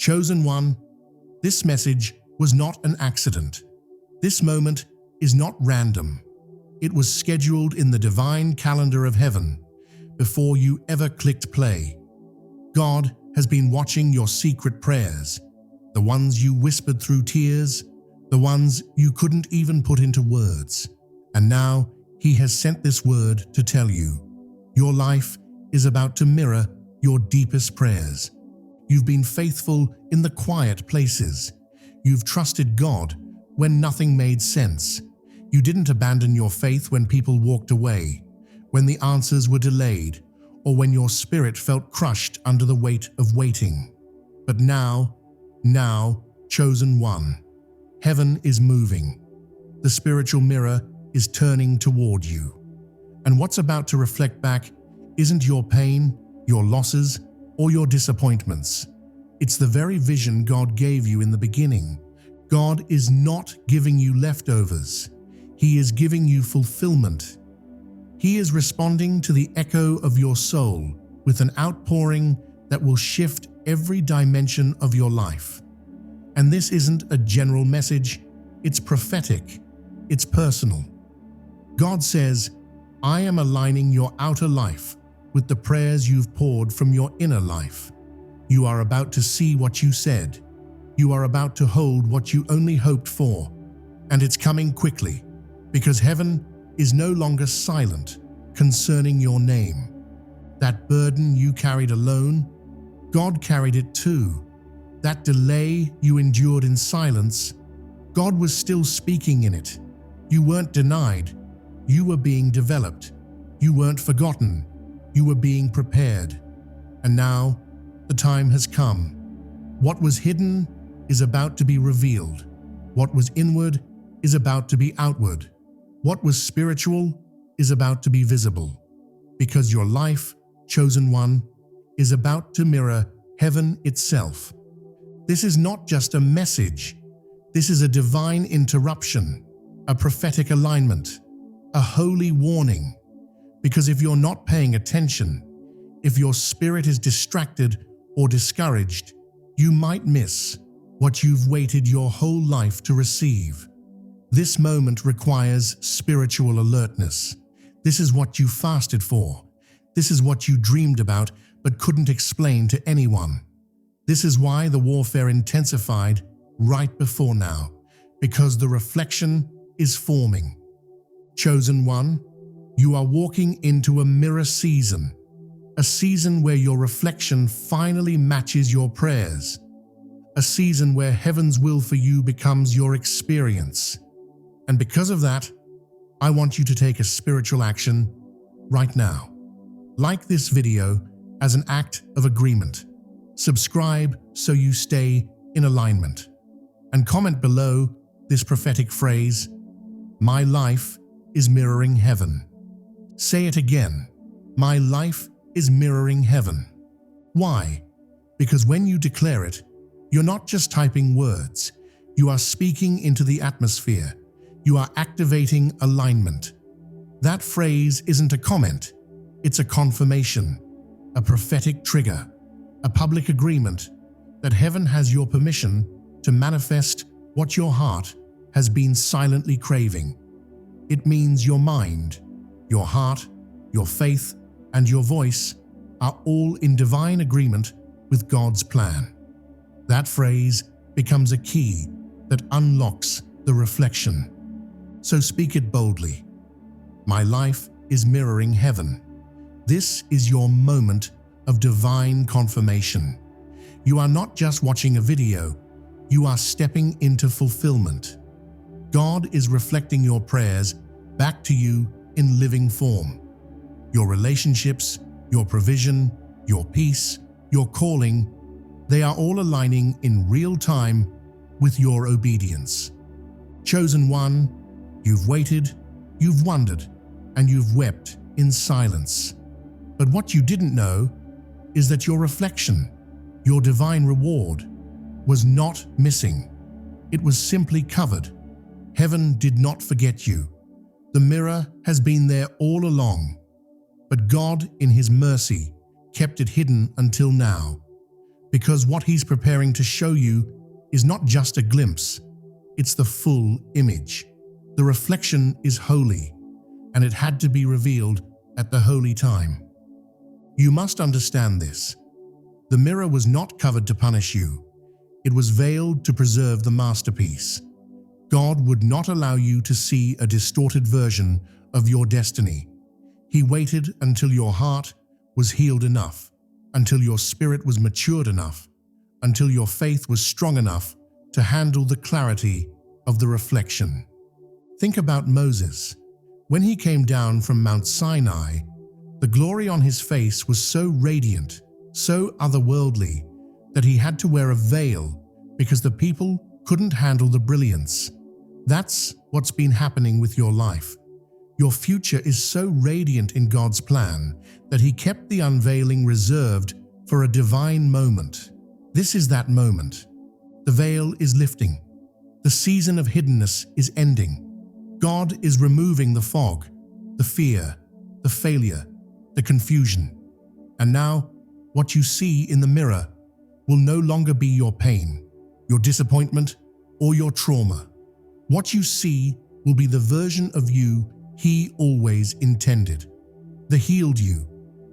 Chosen one, this message was not an accident. This moment is not random. It was scheduled in the divine calendar of heaven before you ever clicked play. God has been watching your secret prayers, the ones you whispered through tears, the ones you couldn't even put into words. And now He has sent this word to tell you, your life is about to mirror your deepest prayers. You've been faithful in the quiet places. You've trusted God when nothing made sense. You didn't abandon your faith when people walked away, when the answers were delayed, or when your spirit felt crushed under the weight of waiting. But now, chosen one, heaven is moving. The spiritual mirror is turning toward you. And what's about to reflect back isn't your pain, your losses, or your disappointments. It's the very vision God gave you in the beginning. God is not giving you leftovers. He is giving you fulfillment. He is responding to the echo of your soul with an outpouring that will shift every dimension of your life. And this isn't a general message, it's prophetic, it's personal. God says, I am aligning your outer life with the prayers you've poured from your inner life. You are about to see what you said. You are about to hold what you only hoped for. And it's coming quickly, because heaven is no longer silent concerning your name. That burden you carried alone, God carried it too. That delay you endured in silence, God was still speaking in it. You weren't denied. You were being developed. You weren't forgotten. You were being prepared. And now, the time has come. What was hidden is about to be revealed. What was inward is about to be outward. What was spiritual is about to be visible. Because your life, chosen one, is about to mirror heaven itself. This is not just a message. This is a divine interruption, a prophetic alignment, a holy warning. Because if you're not paying attention, if your spirit is distracted or discouraged, you might miss what you've waited your whole life to receive. This moment requires spiritual alertness. This is what you fasted for. This is what you dreamed about but couldn't explain to anyone. This is why the warfare intensified right before now, because the reflection is forming. Chosen one, you are walking into a mirror season, a season where your reflection finally matches your prayers, a season where heaven's will for you becomes your experience. And because of that, I want you to take a spiritual action right now. Like this video as an act of agreement. Subscribe so you stay in alignment. And comment below this prophetic phrase, my life is mirroring heaven. Say it again, my life is mirroring heaven. Why? Because when you declare it, you're not just typing words, you are speaking into the atmosphere. You are activating alignment. That phrase isn't a comment, it's a confirmation, a prophetic trigger, a public agreement that heaven has your permission to manifest what your heart has been silently craving. It means your mind, your heart, your faith, and your voice are all in divine agreement with God's plan. That phrase becomes a key that unlocks the reflection. So speak it boldly. My life is mirroring heaven. This is your moment of divine confirmation. You are not just watching a video, you are stepping into fulfillment. God is reflecting your prayers back to you in living form. Your relationships, your provision, your peace, your calling, they are all aligning in real time with your obedience. Chosen one, you've waited, you've wondered, and you've wept in silence. But what you didn't know is that your reflection, your divine reward, was not missing. It was simply covered. Heaven did not forget you. The mirror has been there all along, but God, in His mercy, kept it hidden until now. because what He's preparing to show you is not just a glimpse, it's the full image. The reflection is holy, and it had to be revealed at the holy time. You must understand this. The mirror was not covered to punish you. It was veiled to preserve the masterpiece. God would not allow you to see a distorted version of your destiny. He waited until your heart was healed enough, until your spirit was matured enough, until your faith was strong enough to handle the clarity of the reflection. Think about Moses. When he came down from Mount Sinai, the glory on his face was so radiant, so otherworldly, that he had to wear a veil because the people couldn't handle the brilliance. That's what's been happening with your life. Your future is so radiant in God's plan that He kept the unveiling reserved for a divine moment. This is that moment. The veil is lifting. The season of hiddenness is ending. God is removing the fog, the fear, the failure, the confusion. And now, what you see in the mirror will no longer be your pain, your disappointment, or your trauma. What you see will be the version of you He always intended. The healed you,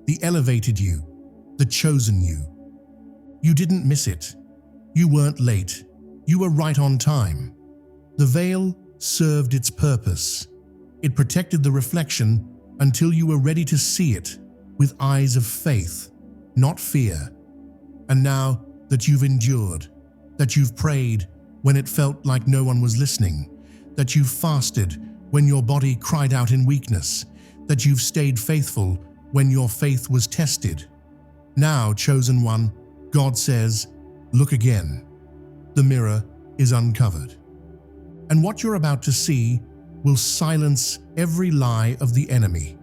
the elevated you, the chosen you. You didn't miss it. You weren't late. You were right on time. The veil served its purpose. It protected the reflection until you were ready to see it with eyes of faith, not fear. And now that you've endured, that you've prayed when it felt like no one was listening, that you've fasted when your body cried out in weakness, that you've stayed faithful when your faith was tested. Now, chosen one, God says, look again. The mirror is uncovered. And what you're about to see will silence every lie of the enemy.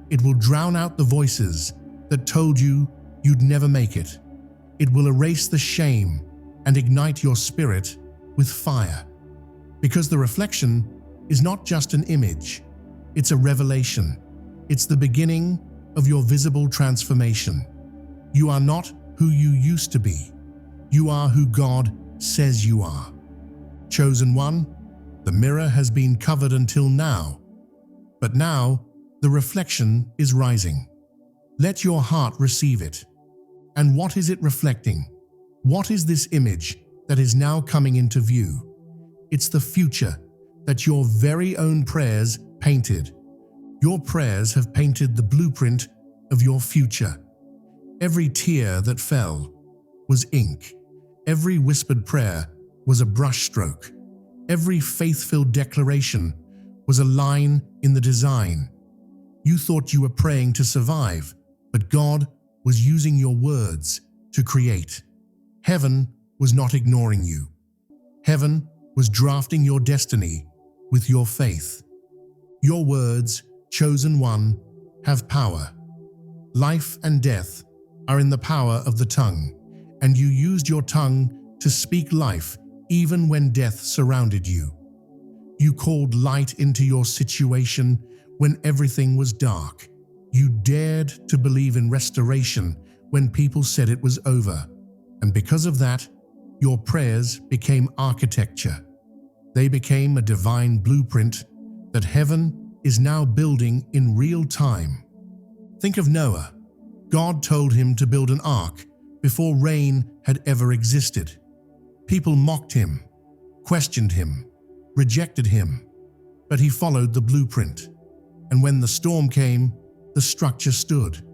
It will drown out the voices that told you you'd never make it. It will erase the shame and ignite your spirit with fire. Because the reflection is not just an image, it's a revelation. It's the beginning of your visible transformation. You are not who you used to be. You are who God says you are. Chosen one, the mirror has been covered until now, but now the reflection is rising. Let your heart receive it. And what is it reflecting? What is this image that is now coming into view? It's the future that your very own prayers painted. Your prayers have painted the blueprint of your future. Every tear that fell was ink. Every whispered prayer was a brushstroke. Every faith-filled declaration was a line in the design. You thought you were praying to survive, but God was using your words to create. Heaven was not ignoring you. Heaven was drafting your destiny with your faith. Your words, chosen one, have power. Life and death are in the power of the tongue, and you used your tongue to speak life even when death surrounded you. You called light into your situation when everything was dark. You dared to believe in restoration when people said it was over. And because of that, your prayers became architecture. They became a divine blueprint that heaven is now building in real time. Think of Noah. God told him to build an ark before rain had ever existed. People mocked him, questioned him, rejected him, but he followed the blueprint. And when the storm came, the structure stood.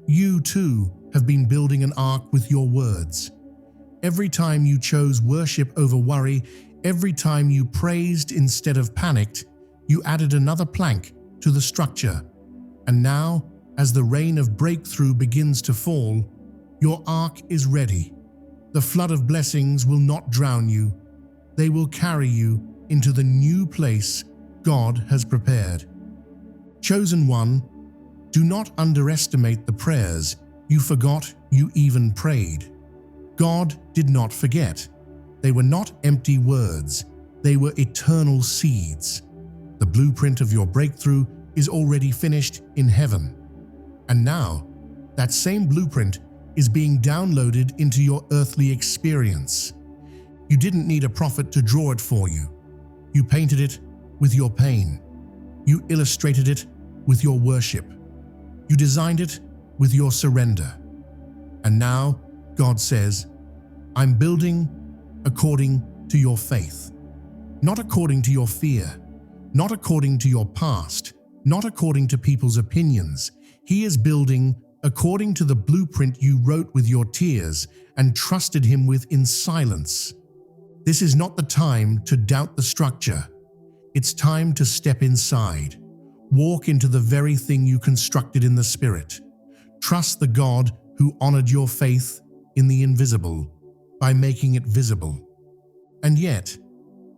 You too have been building an ark with your words. Every time you chose worship over worry, every time you praised instead of panicked, you added another plank to the structure. And now, as the rain of breakthrough begins to fall, your ark is ready. The flood of blessings will not drown you. They will carry you into the new place God has prepared. Chosen one, do not underestimate the prayers you forgot you even prayed. God did not forget. They were not empty words. They were eternal seeds. The blueprint of your breakthrough is already finished in heaven. And now, that same blueprint is being downloaded into your earthly experience. You didn't need a prophet to draw it for you. You painted it with your pain. You illustrated it with your worship. You designed it with your surrender. And now God says, I'm building according to your faith, not according to your fear, not according to your past, not according to people's opinions. He is building according to the blueprint you wrote with your tears and trusted Him with in silence. This is not the time to doubt the structure. It's time to step inside. Walk into the very thing you constructed in the Spirit. Trust the God who honored your faith in the invisible by making it visible. And yet,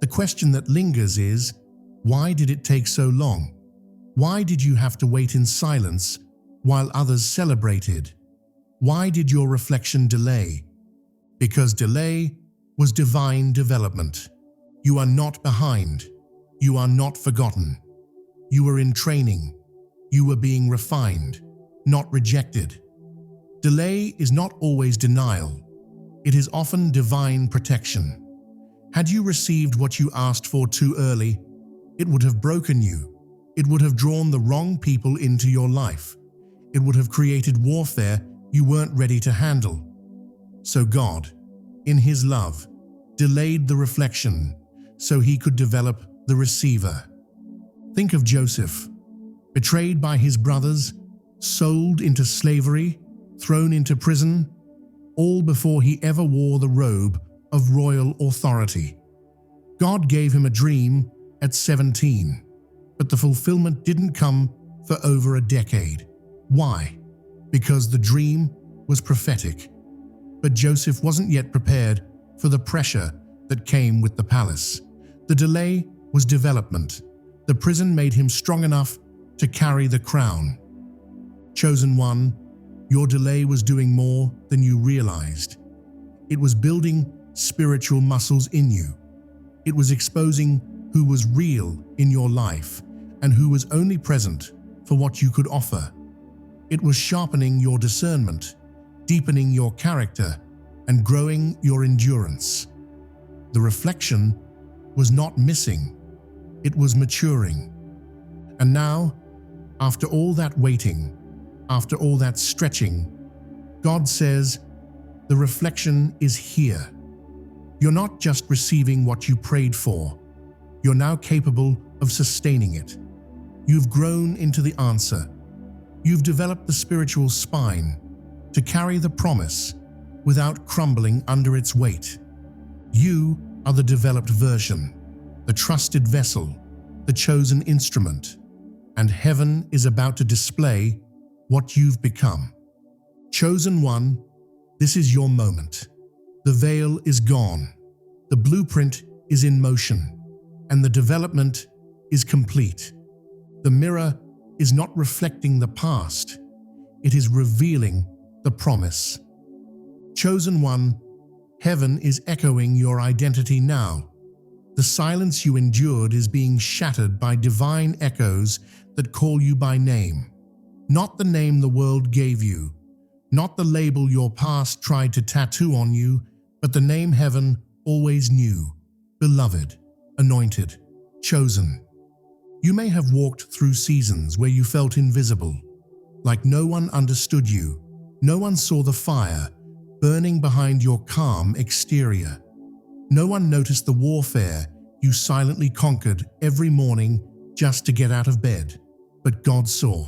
the question that lingers is, why did it take so long? Why did you have to wait in silence while others celebrated? Why did your reflection delay? Because delay was divine development. You are not behind. You are not forgotten. You were in training. You were being refined, not rejected. Delay is not always denial. It is often divine protection. Had you received what you asked for too early, it would have broken you. It would have drawn the wrong people into your life. It would have created warfare you weren't ready to handle. So God, in His love, delayed the reflection so He could develop the receiver. Think of Joseph, betrayed by his brothers, sold into slavery, thrown into prison, all before he ever wore the robe of royal authority. God gave him a dream at 17, but the fulfillment didn't come for over a decade. Why? Because the dream was prophetic. But Joseph wasn't yet prepared for the pressure that came with the palace. The delay was development. The prison made him strong enough to carry the crown. Chosen one, your delay was doing more than you realized. It was building spiritual muscles in you. It was exposing who was real in your life and who was only present for what you could offer. It was sharpening your discernment, deepening your character, and growing your endurance. The reflection was not missing, it was maturing. And now, after all that waiting, after all that stretching, God says, the reflection is here. You're not just receiving what you prayed for, you're now capable of sustaining it. You've grown into the answer. You've developed the spiritual spine to carry the promise without crumbling under its weight. You are the developed version, the trusted vessel, the chosen instrument, and heaven is about to display what you've become. Chosen one, this is your moment. The veil is gone, the blueprint is in motion, and the development is complete. The mirror is not reflecting the past, it is revealing the promise. Chosen one, heaven is echoing your identity now. The silence you endured is being shattered by divine echoes that call you by name. Not the name the world gave you, not the label your past tried to tattoo on you, but the name heaven always knew: beloved, anointed, chosen. You may have walked through seasons where you felt invisible, like no one understood you, no one saw the fire burning behind your calm exterior. No one noticed the warfare you silently conquered every morning just to get out of bed, but God saw.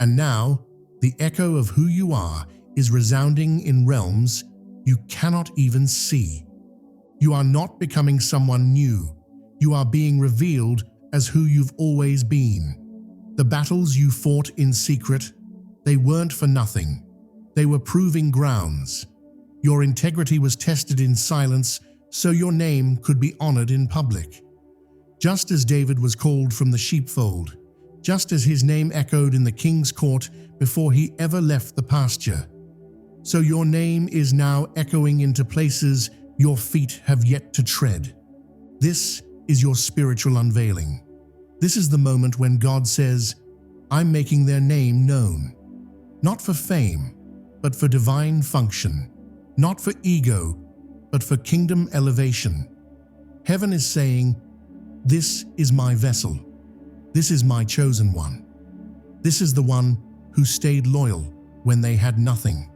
And now, the echo of who you are is resounding in realms you cannot even see. You are not becoming someone new. You are being revealed as who you've always been. The battles you fought in secret, they weren't for nothing. They were proving grounds. Your integrity was tested in silence so your name could be honored in public. Just as David was called from the sheepfold, just as his name echoed in the king's court before he ever left the pasture, so your name is now echoing into places your feet have yet to tread. This is your spiritual unveiling. This is the moment when God says, I'm making their name known, not for fame, but for divine function, not for ego, but for kingdom elevation. Heaven is saying, "This is my vessel. This is my chosen one. This is the one who stayed loyal when they had nothing.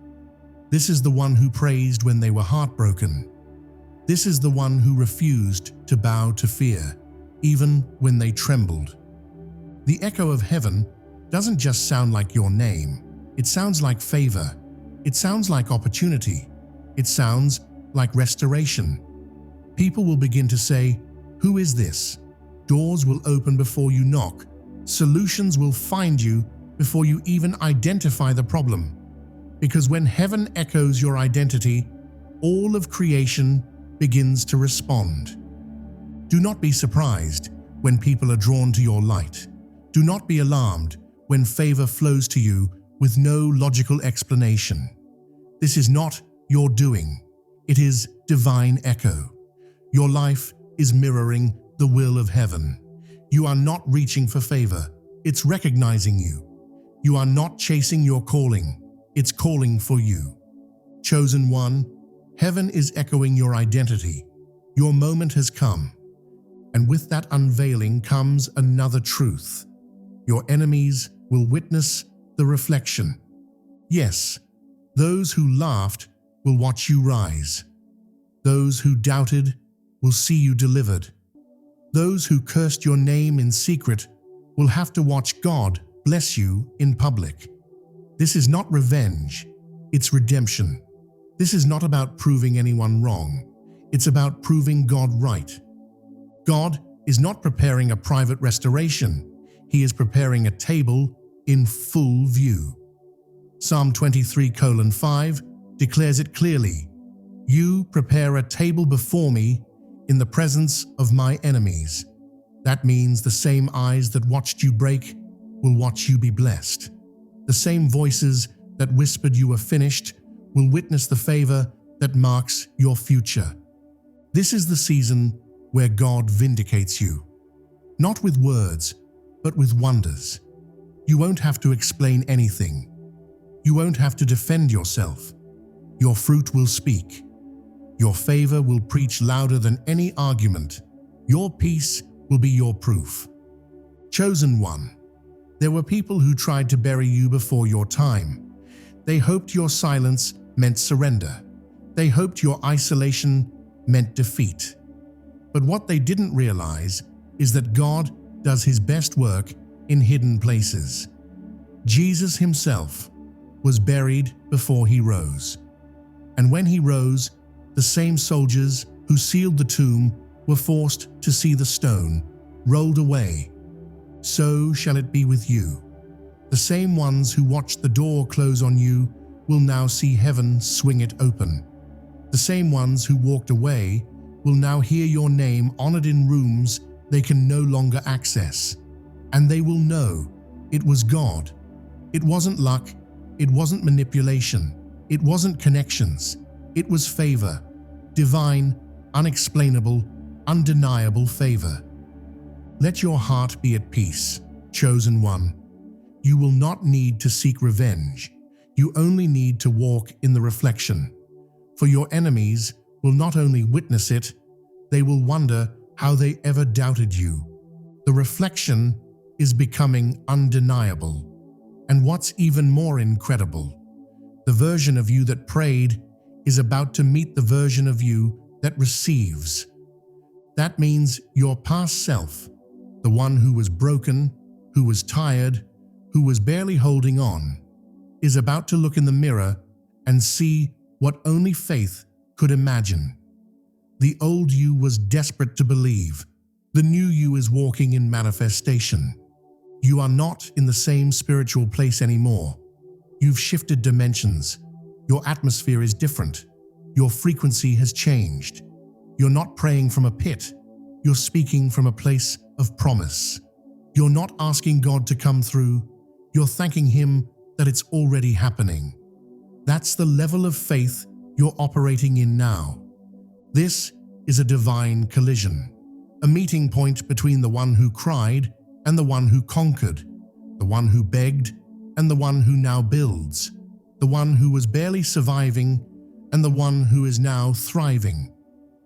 This is the one who praised when they were heartbroken. This is the one who refused to bow to fear, even when they trembled." The echo of heaven doesn't just sound like your name. It sounds like favor. It sounds like opportunity. It sounds like restoration. People will begin to say, "Who is this?" Doors will open before you knock. Solutions will find you before you even identify the problem. Because when heaven echoes your identity, all of creation begins to respond. Do not be surprised when people are drawn to your light. Do not be alarmed when favor flows to you with no logical explanation. This is not your doing. It is divine echo. Your life is mirroring the will of heaven. You are not reaching for favor. It's recognizing you. You are not chasing your calling. It's calling for you. Chosen one, heaven is echoing your identity. Your moment has come. And with that unveiling comes another truth. Your enemies will witness the reflection. Yes, those who laughed will watch you rise. Those who doubted will see you delivered. Those who cursed your name in secret will have to watch God bless you in public. This is not revenge, it's redemption. This is not about proving anyone wrong. It's about proving God right. God is not preparing a private restoration. He is preparing a table in full view. Psalm 23:5 declares it clearly. "You prepare a table before me in the presence of my enemies." That means the same eyes that watched you break will watch you be blessed. The same voices that whispered you were finished will witness the favor that marks your future. This is the season where God vindicates you. Not with words, but with wonders. You won't have to explain anything. You won't have to defend yourself. Your fruit will speak. Your favor will preach louder than any argument. Your peace will be your proof. Chosen one, there were people who tried to bury you before your time. They hoped your silence meant surrender. They hoped your isolation meant defeat. But what they didn't realize is that God does His best work in hidden places. Jesus Himself was buried before He rose. And when He rose, the same soldiers who sealed the tomb were forced to see the stone rolled away. So shall it be with you. The same ones who watched the door close on you will now see heaven swing it open. The same ones who walked away will now hear your name honored in rooms they can no longer access. And they will know it was God. It wasn't luck. It wasn't manipulation. It wasn't connections. It was favor. Divine, unexplainable, undeniable favor. Let your heart be at peace, chosen one. You will not need to seek revenge. You only need to walk in the reflection. For your enemies will not only witness it, they will wonder how they ever doubted you. The reflection is becoming undeniable. And what's even more incredible, the version of you that prayed is about to meet the version of you that receives. That means your past self, the one who was broken, who was tired, who was barely holding on, is about to look in the mirror and see what only faith could imagine. The old you was desperate to believe. The new you is walking in manifestation. You are not in the same spiritual place anymore. You've shifted dimensions. Your atmosphere is different. Your frequency has changed. You're not praying from a pit. You're speaking from a place of promise. You're not asking God to come through. You're thanking Him that it's already happening. That's the level of faith you're operating in now. This is a divine collision, a meeting point between the one who cried and the one who conquered, the one who begged and the one who now builds. the one who was barely surviving and the one who is now thriving.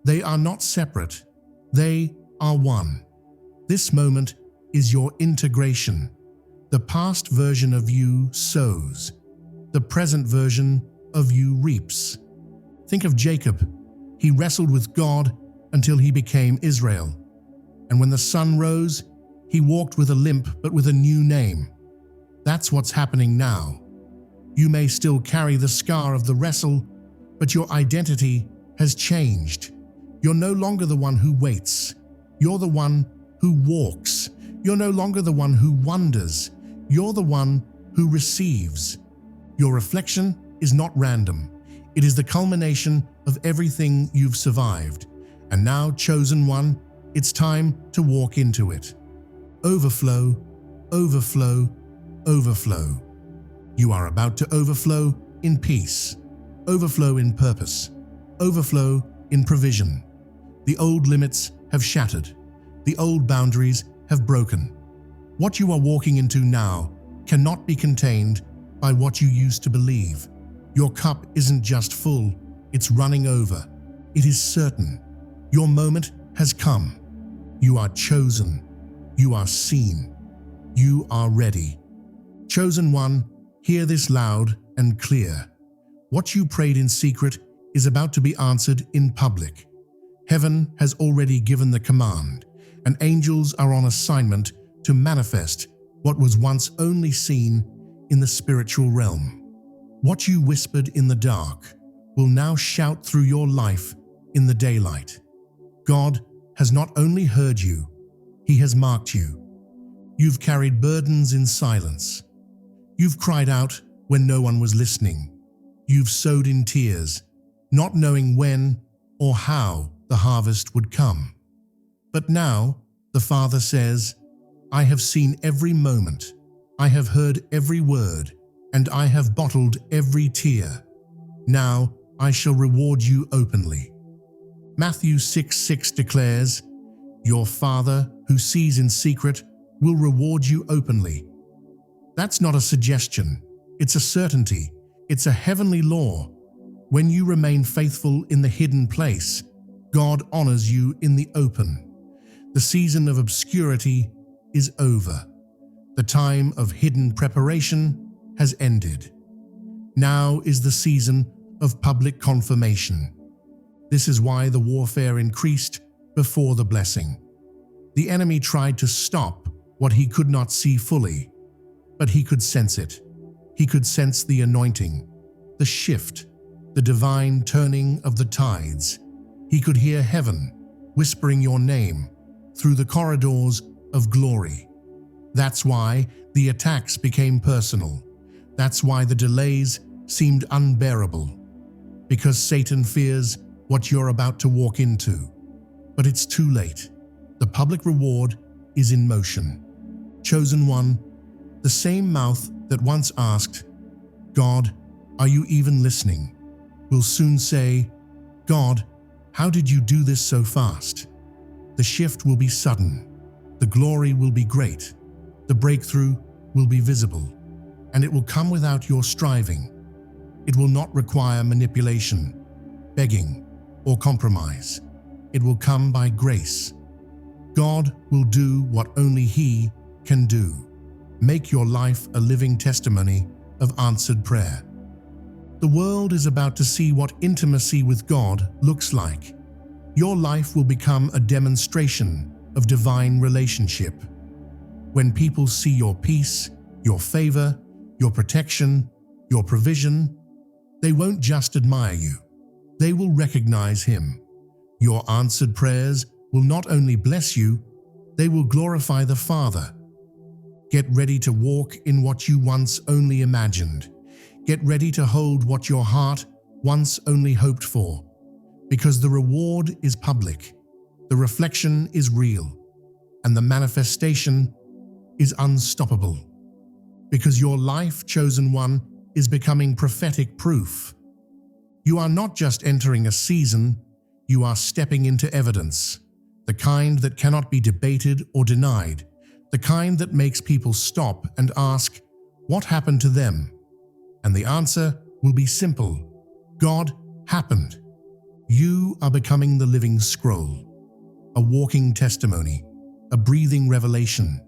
They are not separate. They are one. This moment is your integration. The past version of you sows. The present version of you reaps. Think of Jacob. He wrestled with God until he became Israel. And when the sun rose, he walked with a limp but with a new name. That's what's happening now. You may still carry the scar of the wrestle, but your identity has changed. You're no longer the one who waits. You're the one who walks. You're no longer the one who wonders. You're the one who receives. Your reflection is not random. It is the culmination of everything you've survived. And now, chosen one, it's time to walk into it. Overflow, overflow, overflow. You are about to overflow in peace, overflow in purpose, overflow in provision. The old limits have shattered. The old boundaries have broken. What you are walking into now cannot be contained by what you used to believe. Your cup isn't just full, it's running over. It is certain. Your moment has come. You are chosen. You are seen. You are ready. Chosen one, hear this loud and clear. What you prayed in secret is about to be answered in public. Heaven has already given the command, and angels are on assignment to manifest what was once only seen in the spiritual realm. What you whispered in the dark will now shout through your life in the daylight. God has not only heard you, He has marked you. You've carried burdens in silence. You've cried out when no one was listening. You've sowed in tears, not knowing when or how the harvest would come. But now, the Father says, I have seen every moment, I have heard every word, and I have bottled every tear. Now I shall reward you openly. Matthew 6:6 declares, Your Father who sees in secret will reward you openly. That's not a suggestion, it's a certainty, it's a heavenly law. When you remain faithful in the hidden place, God honors you in the open. The season of obscurity is over. The time of hidden preparation has ended. Now is the season of public confirmation. This is why the warfare increased before the blessing. The enemy tried to stop what he could not see fully, but he could sense it. He could sense the anointing, the shift, the divine turning of the tides. He could hear heaven whispering your name through the corridors of glory. That's why the attacks became personal. That's why the delays seemed unbearable. Because Satan fears what you're about to walk into. But it's too late. The public reward is in motion. Chosen one, the same mouth that once asked, God, are you even listening? Will soon say, God, how did you do this so fast? The shift will be sudden. The glory will be great. The breakthrough will be visible. And it will come without your striving. It will not require manipulation, begging, or compromise. It will come by grace. God will do what only He can do. Make your life a living testimony of answered prayer. The world is about to see what intimacy with God looks like. Your life will become a demonstration of divine relationship. When people see your peace, your favor, your protection, your provision, they won't just admire you. They will recognize Him. Your answered prayers will not only bless you, they will glorify the Father. Get ready to walk in what you once only imagined. Get ready to hold what your heart once only hoped for. Because the reward is public, the reflection is real, and the manifestation is unstoppable. Because your life, chosen one, is becoming prophetic proof. You are not just entering a season, you are stepping into evidence, the kind that cannot be debated or denied, the kind that makes people stop and ask, what happened to them? And the answer will be simple. God happened. You are becoming the living scroll, a walking testimony, a breathing revelation.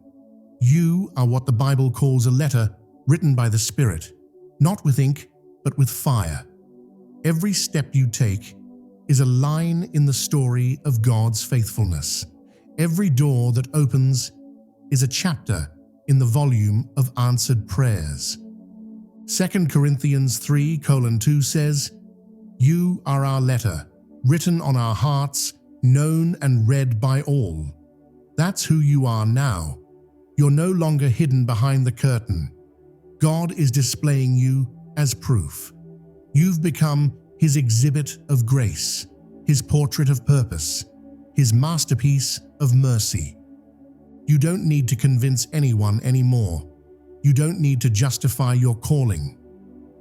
You are what the Bible calls a letter written by the Spirit, not with ink, but with fire. Every step you take is a line in the story of God's faithfulness. Every door that opens is a chapter in the volume of answered prayers. 2 Corinthians 3:2 says, "You are our letter, written on our hearts, known and read by all." That's who you are now. You're no longer hidden behind the curtain. God is displaying you as proof. You've become His exhibit of grace, His portrait of purpose, His masterpiece of mercy. You don't need to convince anyone anymore. You don't need to justify your calling.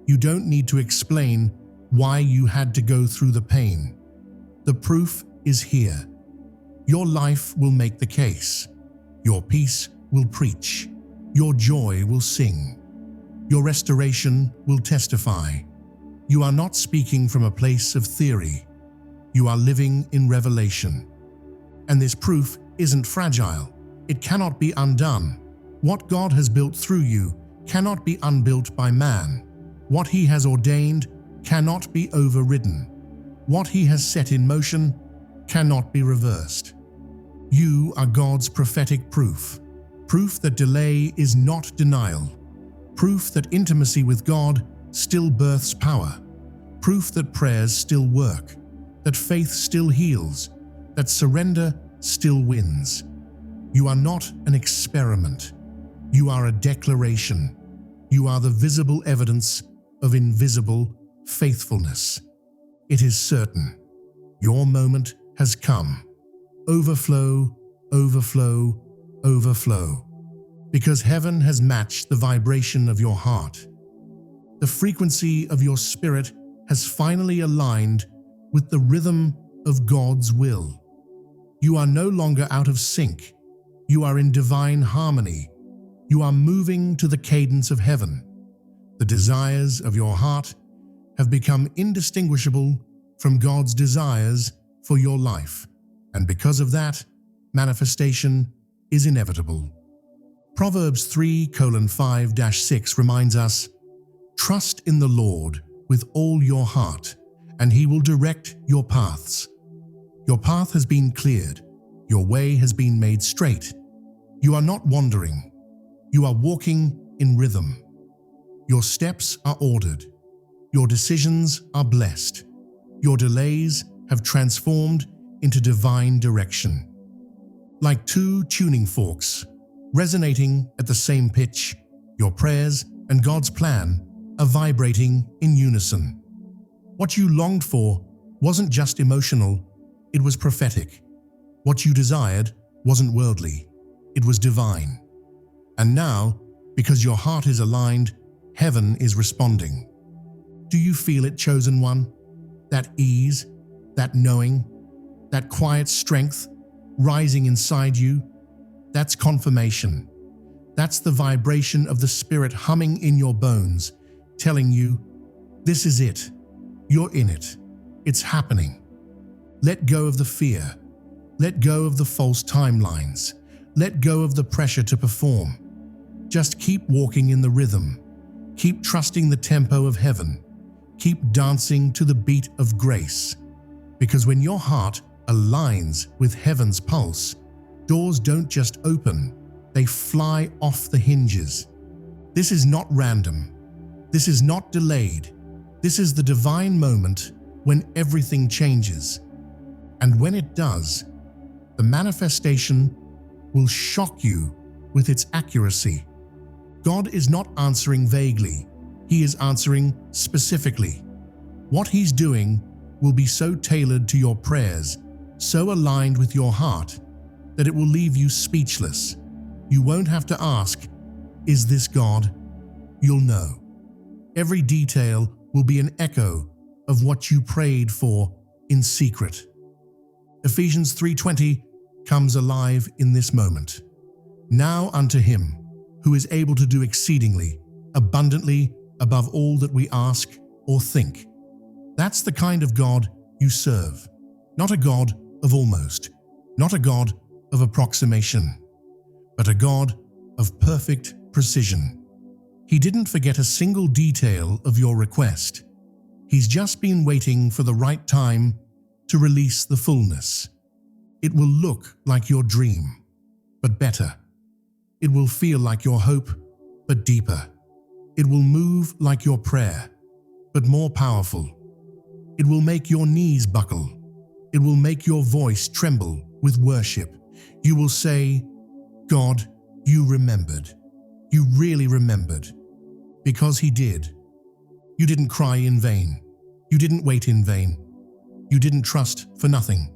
You don't need to explain why you had to go through the pain. The proof is here. Your life will make the case. Your peace will preach. Your joy will sing. Your restoration will testify. You are not speaking from a place of theory. You are living in revelation. And this proof isn't fragile. It cannot be undone. What God has built through you cannot be unbuilt by man. What He has ordained cannot be overridden. What He has set in motion cannot be reversed. You are God's prophetic proof. Proof that delay is not denial. Proof that intimacy with God still births power. Proof that prayers still work. That faith still heals. That surrender still wins. You are not an experiment. You are a declaration. You are the visible evidence of invisible faithfulness. It is certain. Your moment has come. Overflow, overflow, overflow. Because heaven has matched the vibration of your heart. The frequency of your spirit has finally aligned with the rhythm of God's will. You are no longer out of sync. You are in divine harmony. You are moving to the cadence of heaven. The desires of your heart have become indistinguishable from God's desires for your life. And because of that, manifestation is inevitable. Proverbs 3:5-6 reminds us, "Trust in the Lord with all your heart, and He will direct your paths." Your path has been cleared. Your way has been made straight. You are not wandering. You are walking in rhythm. Your steps are ordered. Your decisions are blessed. Your delays have transformed into divine direction. Like two tuning forks, resonating at the same pitch, your prayers and God's plan are vibrating in unison. What you longed for wasn't just emotional, it was prophetic. What you desired wasn't worldly, it was divine. And now, because your heart is aligned, heaven is responding. Do you feel it, chosen one? That ease, that knowing, that quiet strength rising inside you? That's confirmation. That's the vibration of the Spirit humming in your bones, telling you, this is it. You're in it. It's happening. Let go of the fear. Let go of the false timelines. Let go of the pressure to perform. Just keep walking in the rhythm. Keep trusting the tempo of heaven. Keep dancing to the beat of grace. Because when your heart aligns with heaven's pulse, doors don't just open, they fly off the hinges. This is not random. This is not delayed. This is the divine moment when everything changes. And when it does, the manifestation will shock you with its accuracy. God is not answering vaguely. He is answering specifically. What He's doing will be so tailored to your prayers, so aligned with your heart, that it will leave you speechless. You won't have to ask, "Is this God?" You'll know. Every detail will be an echo of what you prayed for in secret. Ephesians 3:20 comes alive in this moment. Now unto Him who is able to do exceedingly, abundantly, above all that we ask or think. That's the kind of God you serve. Not a God of almost, not a God of approximation, but a God of perfect precision. He didn't forget a single detail of your request. He's just been waiting for the right time to release the fullness. It will look like your dream, but better. It will feel like your hope, but deeper. It will move like your prayer, but more powerful. It will make your knees buckle. It will make your voice tremble with worship. You will say, God, you remembered. You really remembered. Because He did. You didn't cry in vain. You didn't wait in vain. You didn't trust for nothing.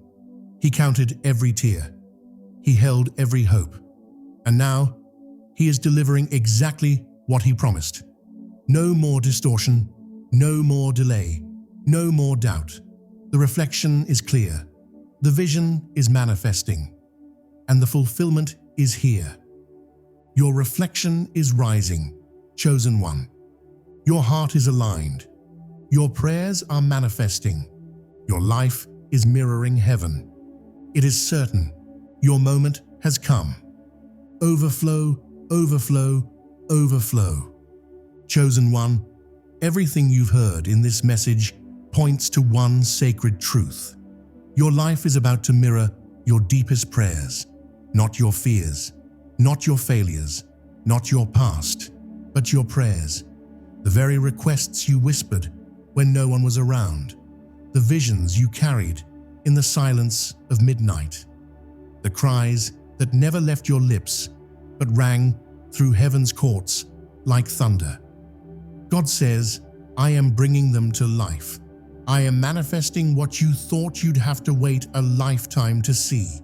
He counted every tear. He held every hope. And now, He is delivering exactly what He promised. No more distortion, no more delay, no more doubt. The reflection is clear. The vision is manifesting. And the fulfillment is here. Your reflection is rising, chosen one. Your heart is aligned. Your prayers are manifesting. Your life is mirroring heaven. It is certain. Your moment has come. Overflow, overflow, overflow. Chosen one, everything you've heard in this message points to one sacred truth. Your life is about to mirror your deepest prayers, not your fears, not your failures, not your past, but your prayers. The very requests you whispered when no one was around, the visions you carried in the silence of midnight, the cries that never left your lips but rang through heaven's courts like thunder. God says, I am bringing them to life. I am manifesting what you thought you'd have to wait a lifetime to see.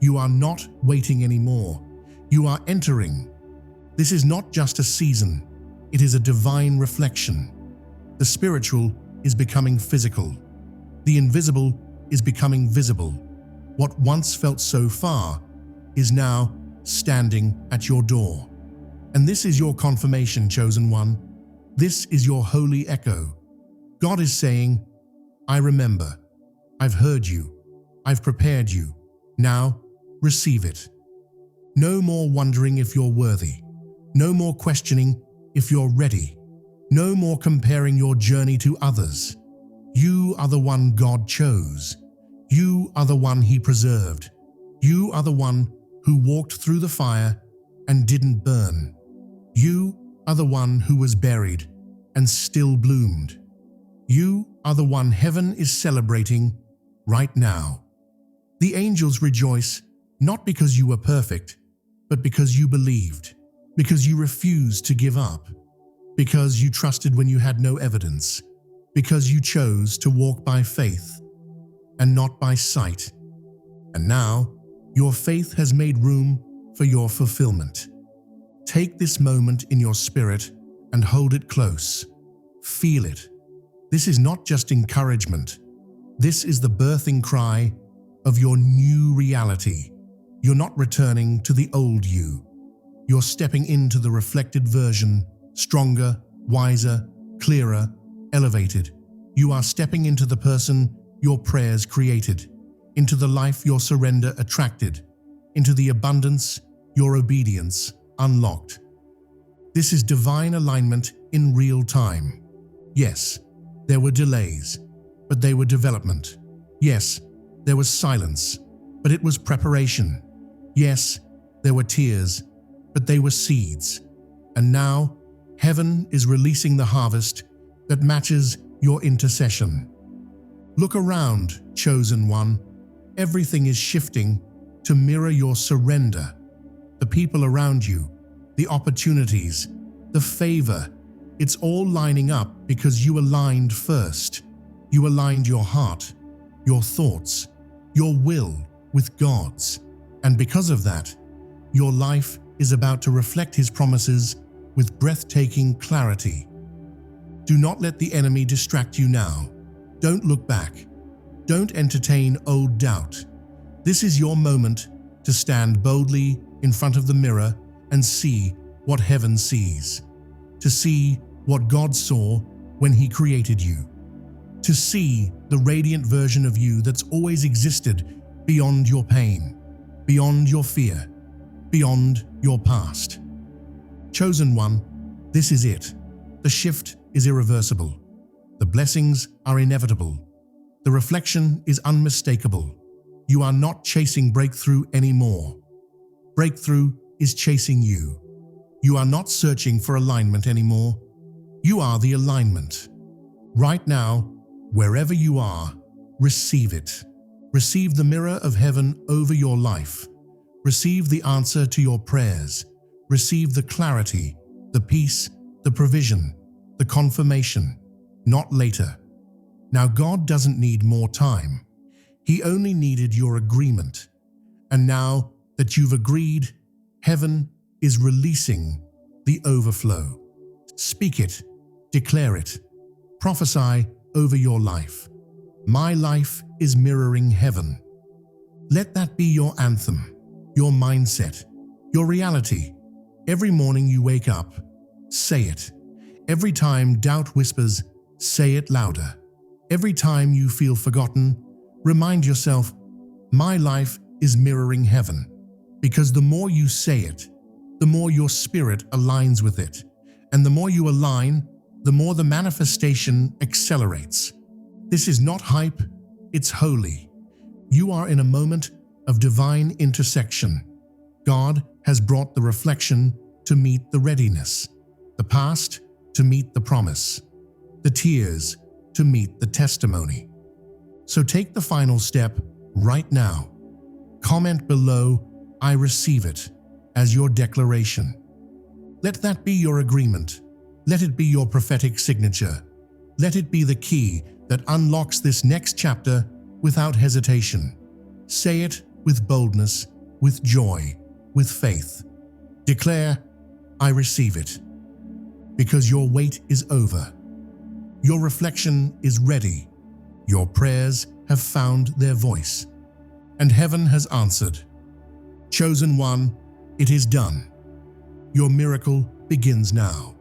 You are not waiting anymore. You are entering. This is not just a season. It is a divine reflection. The spiritual is becoming physical. The invisible is becoming visible. What once felt so far is now standing at your door. And this is your confirmation, chosen one. This is your holy echo. God is saying, I remember. I've heard you. I've prepared you. Now, receive it. No more wondering if you're worthy. No more questioning if you're ready. No more comparing your journey to others. You are the one God chose. You are the one He preserved. You are the one who walked through the fire and didn't burn. You are the one who was buried and still bloomed. You are the one heaven is celebrating right now. The angels rejoice not because you were perfect, but because you believed, because you refused to give up, because you trusted when you had no evidence, because you chose to walk by faith and not by sight. And now, your faith has made room for your fulfillment. Take this moment in your spirit and hold it close. Feel it. This is not just encouragement. This is the birthing cry of your new reality. You're not returning to the old you. You're stepping into the reflected version, stronger, wiser, clearer, elevated. You are stepping into the person your prayers created, into the life your surrender attracted, into the abundance your obedience unlocked. This is divine alignment in real time. Yes, there were delays, but they were development. Yes, there was silence, but it was preparation. Yes, there were tears, but they were seeds. And now, heaven is releasing the harvest that matches your intercession. Look around, chosen one. Everything is shifting to mirror your surrender. The people around you, the opportunities, the favor, it's all lining up because you aligned first. You aligned your heart, your thoughts, your will with God's. And because of that, your life is about to reflect His promises with breathtaking clarity. Do not let the enemy distract you now. Don't look back. Don't entertain old doubt. This is your moment to stand boldly in front of the mirror and see what heaven sees. To see what God saw when He created you. To see the radiant version of you that's always existed beyond your pain, beyond your fear, beyond your past. Chosen one, this is it. The shift is irreversible. The blessings are inevitable. The reflection is unmistakable. You are not chasing breakthrough anymore. Breakthrough is chasing you. You are not searching for alignment anymore. You are the alignment. Right now, wherever you are, receive it. Receive the mirror of heaven over your life. Receive the answer to your prayers. Receive the clarity, the peace, the provision, the confirmation, not later. Now, God doesn't need more time. He only needed your agreement. And now that you've agreed, heaven is releasing the overflow. Speak it, declare it, prophesy over your life. My life is mirroring heaven. Let that be your anthem, your mindset, your reality. Every morning you wake up, say it. Every time doubt whispers, say it louder. Every time you feel forgotten, remind yourself, my life is mirroring heaven. Because the more you say it, the more your spirit aligns with it. And the more you align, the more the manifestation accelerates. This is not hype, it's holy. You are in a moment of divine intersection. God has brought the reflection to meet the readiness, the past to meet the promise, the tears to meet the testimony. So take the final step right now. Comment below, I receive it, as your declaration. Let that be your agreement. Let it be your prophetic signature. Let it be the key that unlocks this next chapter without hesitation. Say it with boldness, with joy, with faith. Declare, I receive it. Because your wait is over. Your reflection is ready. Your prayers have found their voice. And heaven has answered. Chosen one, it is done. Your miracle begins now.